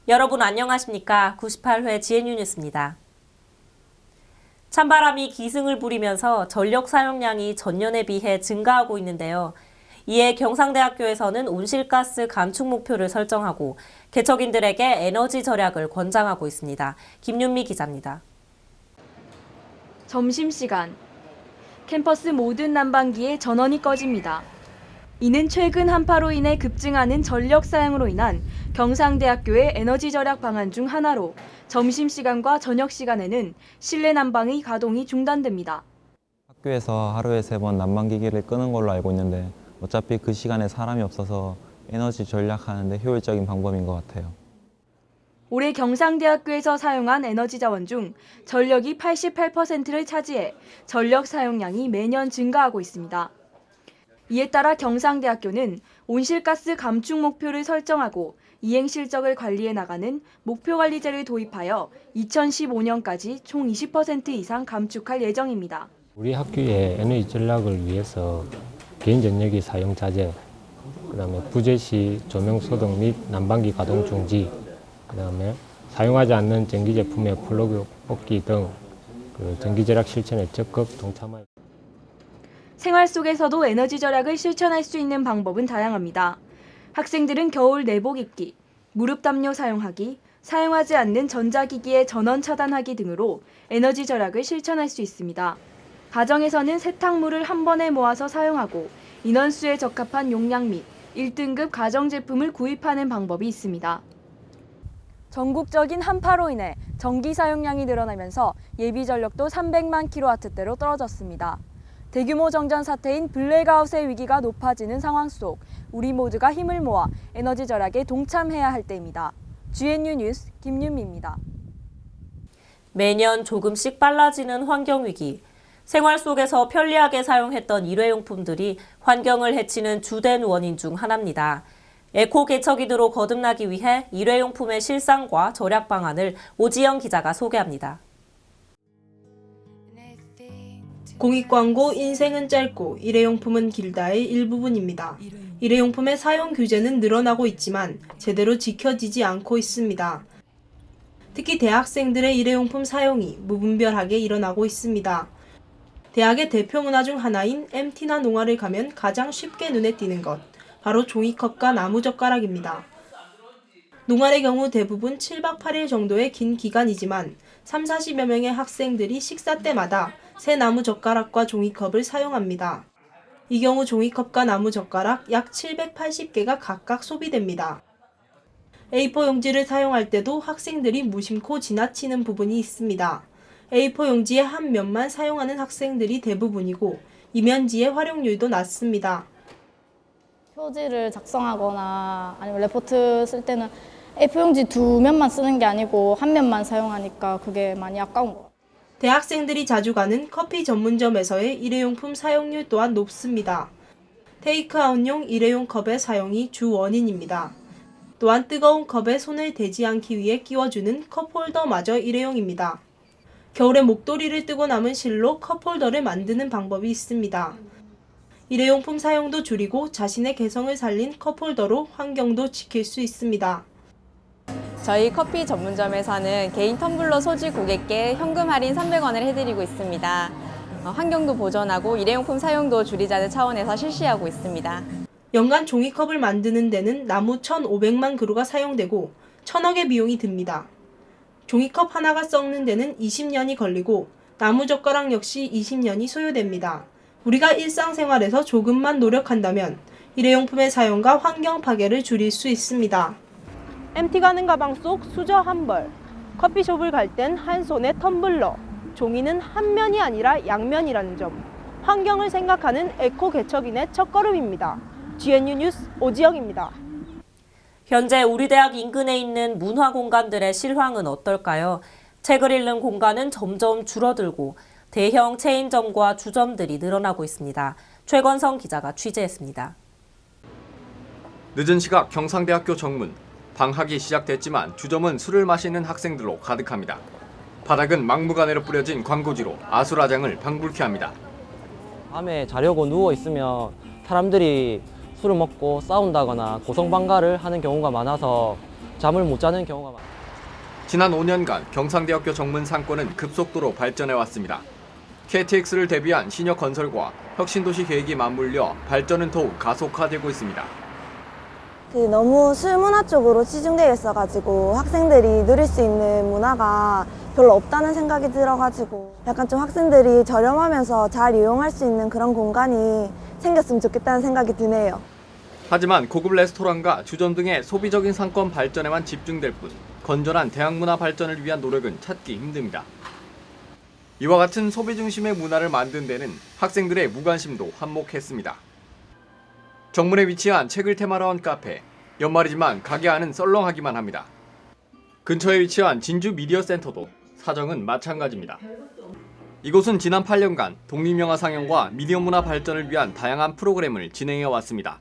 여러분 안녕하십니까? 98회 GNU 뉴스입니다. 찬바람이 기승을 부리면서 전력 사용량이 전년에 비해 증가하고 있는데요. 이에 경상대학교에서는 온실가스 감축 목표를 설정하고 개척인들에게 에너지 절약을 권장하고 있습니다. 김윤미 기자입니다. 점심시간, 캠퍼스 모든 난방기에 전원이 꺼집니다. 이는 최근 한파로 인해 급증하는 전력 사용으로 인한 경상대학교의 에너지 절약 방안 중 하나로 점심시간과 저녁시간에는 실내 난방의 가동이 중단됩니다. 학교에서 하루에 3번 난방기기를 끄는 걸로 알고 있는데 어차피 그 시간에 사람이 없어서 에너지 절약하는 데 효율적인 방법인 것 같아요. 올해 경상대학교에서 사용한 에너지 자원 중 전력이 88%를 차지해 전력 사용량이 매년 증가하고 있습니다. 이에 따라 경상대학교는 온실가스 감축 목표를 설정하고 이행 실적을 관리해 나가는 목표관리제를 도입하여 2015년까지 총 20% 이상 감축할 예정입니다. 우리 학교의 에너지 전략을 위해서 개인전력이 사용 자제, 그다음에 부재 시 조명 소등 및 난방기 가동 중지, 그다음에 사용하지 않는 전기 제품의 플러그 뽑기 등 전기 절약 실천에 적극 동참하여 생활 속에서도 에너지 절약을 실천할 수 있는 방법은 다양합니다. 학생들은 겨울 내복 입기, 무릎 담요 사용하기, 사용하지 않는 전자기기의 전원 차단하기 등으로 에너지 절약을 실천할 수 있습니다. 가정에서는 세탁물을 한 번에 모아서 사용하고 인원수에 적합한 용량 및 1등급 가전제품을 구입하는 방법이 있습니다. 전국적인 한파로 인해 전기 사용량이 늘어나면서 예비 전력도 300만 킬로와트대로 떨어졌습니다. 대규모 정전 사태인 블랙아웃의 위기가 높아지는 상황 속 우리 모두가 힘을 모아 에너지 절약에 동참해야 할 때입니다. GNU 뉴스 김윤미입니다. 매년 조금씩 빨라지는 환경위기. 생활 속에서 편리하게 사용했던 일회용품들이 환경을 해치는 주된 원인 중 하나입니다. 에코 개척이드로 거듭나기 위해 일회용품의 실상과 절약 방안을 오지영 기자가 소개합니다. 공익광고 인생은 짧고 일회용품은 길다의 일부분입니다. 일회용품의 사용 규제는 늘어나고 있지만 제대로 지켜지지 않고 있습니다. 특히 대학생들의 일회용품 사용이 무분별하게 일어나고 있습니다. 대학의 대표 문화 중 하나인 MT나 농아를 가면 가장 쉽게 눈에 띄는 것, 바로 종이컵과 나무젓가락입니다. 농아의 경우 대부분 7박 8일 정도의 긴 기간이지만 30~40여 명의 학생들이 식사 때마다 새 나무젓가락과 종이컵을 사용합니다. 이 경우 종이컵과 나무젓가락 약 780개가 각각 소비됩니다. A4 용지를 사용할 때도 학생들이 무심코 지나치는 부분이 있습니다. A4 용지의 한 면만 사용하는 학생들이 대부분이고 이면지의 활용률도 낮습니다. 표지를 작성하거나 아니면 레포트 쓸 때는 A4 용지 2면만 쓰는 게 아니고 한 면만 사용하니까 그게 많이 아까운 것 같아요. 대학생들이 자주 가는 커피 전문점에서의 일회용품 사용률 또한 높습니다. 테이크아웃용 일회용 컵의 사용이 주 원인입니다. 또한 뜨거운 컵에 손을 대지 않기 위해 끼워주는 컵홀더마저 일회용입니다. 겨울에 목도리를 뜨고 남은 실로 컵홀더를 만드는 방법이 있습니다. 일회용품 사용도 줄이고 자신의 개성을 살린 컵홀더로 환경도 지킬 수 있습니다. 저희 커피 전문점에서는 개인 텀블러 소지 고객께 현금 할인 300원을 해드리고 있습니다. 환경도 보존하고 일회용품 사용도 줄이자는 차원에서 실시하고 있습니다. 연간 종이컵을 만드는 데는 나무 1,500만 그루가 사용되고 1,000억의 비용이 듭니다. 종이컵 하나가 썩는 데는 20년이 걸리고 나무젓가락 역시 20년이 소요됩니다. 우리가 일상생활에서 조금만 노력한다면 일회용품의 사용과 환경 파괴를 줄일 수 있습니다. MT 가는 가방 속 수저 한 벌, 커피숍을 갈 땐 한 손에 텀블러, 종이는 한 면이 아니라 양면이라는 점, 환경을 생각하는 에코 개척인의 첫걸음입니다. GNU 뉴스 오지영입니다. 현재 우리 대학 인근에 있는 문화 공간들의 실황은 어떨까요? 책을 읽는 공간은 점점 줄어들고 대형 체인점과 주점들이 늘어나고 있습니다. 최건성 기자가 취재했습니다. 늦은 시각 경상대학교 정문. 방학이 시작됐지만 주점은 술을 마시는 학생들로 가득합니다. 바닥은 막무가내로 뿌려진 광고지로 아수라장을 방불케 합니다. 밤에 자려고 누워있으면 사람들이 술을 먹고 싸운다거나 고성방가를 하는 경우가 많아서 잠을 못 자는 경우가 많아요. 지난 5년간 경상대학교 정문 상권은 급속도로 발전해왔습니다. KTX를 대비한 신협 건설과 혁신도시 계획이 맞물려 발전은 더욱 가속화되고 있습니다. 너무 술문화 쪽으로 치중되어 있어가지고 학생들이 누릴 수 있는 문화가 별로 없다는 생각이 들어가지고 약간 좀 학생들이 저렴하면서 잘 이용할 수 있는 그런 공간이 생겼으면 좋겠다는 생각이 드네요. 하지만 고급 레스토랑과 주점 등의 소비적인 상권 발전에만 집중될 뿐 건전한 대학문화 발전을 위한 노력은 찾기 힘듭니다. 이와 같은 소비 중심의 문화를 만든 데는 학생들의 무관심도 한몫했습니다. 정문에 위치한 책을 테마로 한 카페, 연말이지만 가게 안은 썰렁하기만 합니다. 근처에 위치한 진주 미디어 센터도 사정은 마찬가지입니다. 이곳은 지난 8년간 독립영화 상영과 미디어 문화 발전을 위한 다양한 프로그램을 진행해 왔습니다.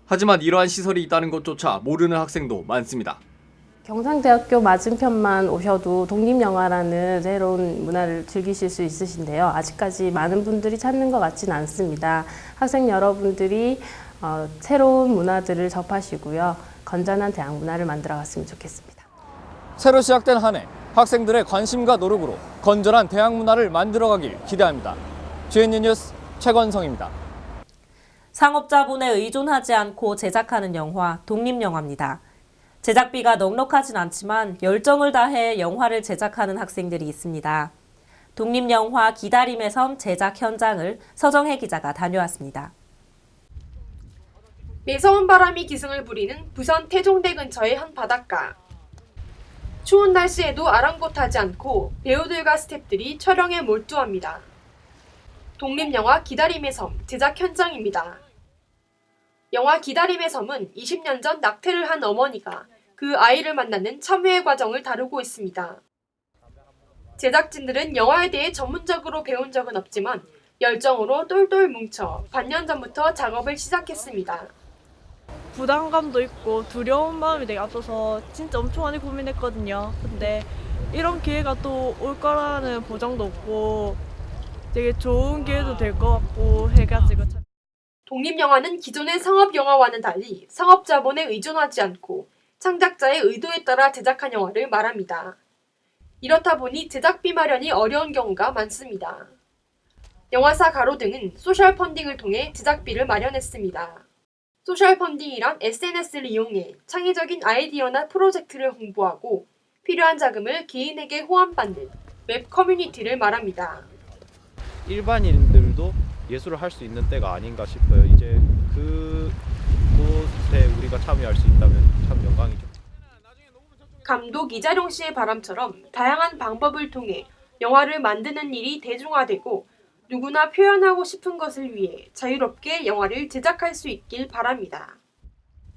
하지만 이러한 시설이 있다는 것조차 모르는 학생도 많습니다. 경상대학교 맞은편만 오셔도 독립영화라는 새로운 문화를 즐기실 수 있으신데요. 아직까지 많은 분들이 찾는 것 같지는 않습니다. 학생 여러분들이 새로운 문화들을 접하시고요. 건전한 대학 문화를 만들어갔으면 좋겠습니다. 새로 시작된 한 해, 학생들의 관심과 노력으로 건전한 대학 문화를 만들어가길 기대합니다. GNU 뉴스 최건성입니다. 상업자본에 의존하지 않고 제작하는 영화, 독립영화입니다. 제작비가 넉넉하진 않지만 열정을 다해 영화를 제작하는 학생들이 있습니다. 독립영화 기다림의 섬 제작 현장을 서정혜 기자가 다녀왔습니다. 매서운 바람이 기승을 부리는 부산 태종대 근처의 한 바닷가. 추운 날씨에도 아랑곳하지 않고 배우들과 스태프들이 촬영에 몰두합니다. 독립영화 기다림의 섬 제작 현장입니다. 영화 기다림의 섬은 20년 전 낙태를 한 어머니가 그 아이를 만나는 참회의 과정을 다루고 있습니다. 제작진들은 영화에 대해 전문적으로 배운 적은 없지만 열정으로 똘똘 뭉쳐 반년 전부터 작업을 시작했습니다. 부담감도 있고 두려운 마음이 되게 앞서서 진짜 엄청 많이 고민했거든요. 근데 이런 기회가 또 올 거라는 보장도 없고 되게 좋은 기회도 될 것 같고 해가지고 독립영화는 기존의 상업영화와는 달리 상업자본에 의존하지 않고 창작자의 의도에 따라 제작한 영화를 말합니다. 이렇다 보니 제작비 마련이 어려운 경우가 많습니다. 영화사 가로등은 소셜 펀딩을 통해 제작비를 마련했습니다. 소셜 펀딩이란 SNS를 이용해 창의적인 아이디어나 프로젝트를 홍보하고 필요한 자금을 개인에게 호환받는 웹 커뮤니티를 말합니다. 일반인들도 예술을 할 수 있는 때가 아닌가 싶어요. 이제 그곳에 우리가 참여할 수 있다면 참 영광이죠. 감독 이자룡 씨의 바람처럼 다양한 방법을 통해 영화를 만드는 일이 대중화되고 누구나 표현하고 싶은 것을 위해 자유롭게 영화를 제작할 수 있길 바랍니다.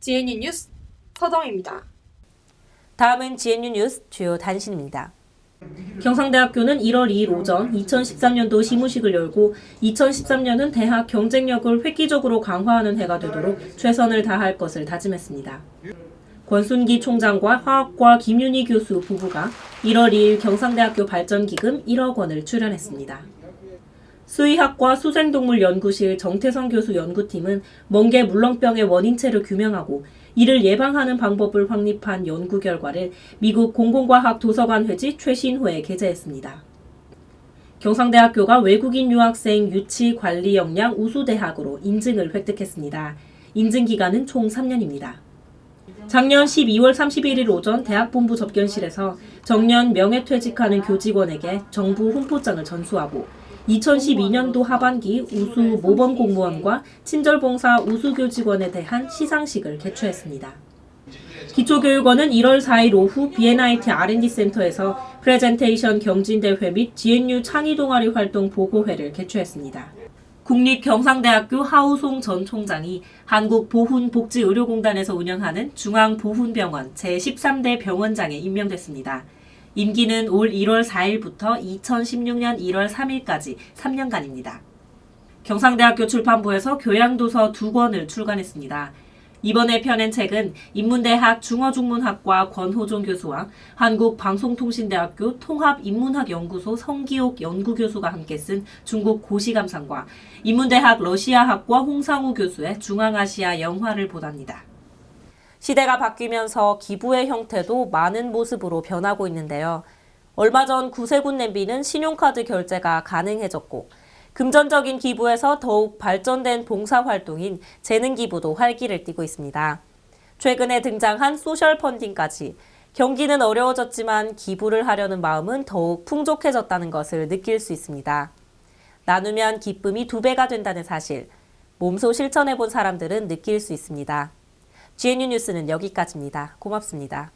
GNU 뉴스 서정입니다. 다음은 GNU 뉴스 주요 단신입니다. 경상대학교는 1월 2일 오전 2013년도 시무식을 열고 2013년은 대학 경쟁력을 획기적으로 강화하는 해가 되도록 최선을 다할 것을 다짐했습니다. 권순기 총장과 화학과 김윤희 교수 부부가 1월 2일 경상대학교 발전기금 1억 원을 출연했습니다. 수의학과 수생동물연구실 정태성 교수 연구팀은 멍게 물렁병의 원인체를 규명하고 이를 예방하는 방법을 확립한 연구 결과를 미국 공공과학 도서관 회지 최신호에 게재했습니다. 경상대학교가 외국인 유학생 유치 관리 역량 우수대학으로 인증을 획득했습니다. 인증 기간은 총 3년입니다. 작년 12월 31일 오전 대학본부 접견실에서 정년 명예퇴직하는 교직원에게 정부 훈포장을 전수하고 2012년도 하반기 우수 모범공무원과 친절봉사 우수교직원에 대한 시상식을 개최했습니다. 기초교육원은 1월 4일 오후 BNIT R&D센터에서 프레젠테이션 경진대회 및 GNU 창의동아리 활동 보고회를 개최했습니다. 국립경상대학교 하우송 전 총장이 한국보훈복지의료공단에서 운영하는 중앙보훈병원 제13대 병원장에 임명됐습니다. 임기는 올 1월 4일부터 2016년 1월 3일까지 3년간입니다. 경상대학교 출판부에서 교양도서 2권을 출간했습니다. 이번에 펴낸 책은 인문대학 중어중문학과 권호종 교수와 한국방송통신대학교 통합인문학연구소 성기옥 연구교수가 함께 쓴 중국 고시감상과 인문대학 러시아학과 홍상우 교수의 중앙아시아 영화를 보답니다. 시대가 바뀌면서 기부의 형태도 많은 모습으로 변하고 있는데요. 얼마 전 구세군 냄비는 신용카드 결제가 가능해졌고 금전적인 기부에서 더욱 발전된 봉사활동인 재능기부도 활기를 띠고 있습니다. 최근에 등장한 소셜 펀딩까지 경기는 어려워졌지만 기부를 하려는 마음은 더욱 풍족해졌다는 것을 느낄 수 있습니다. 나누면 기쁨이 2배가 된다는 사실, 몸소 실천해본 사람들은 느낄 수 있습니다. GNU 뉴스는 여기까지입니다. 고맙습니다.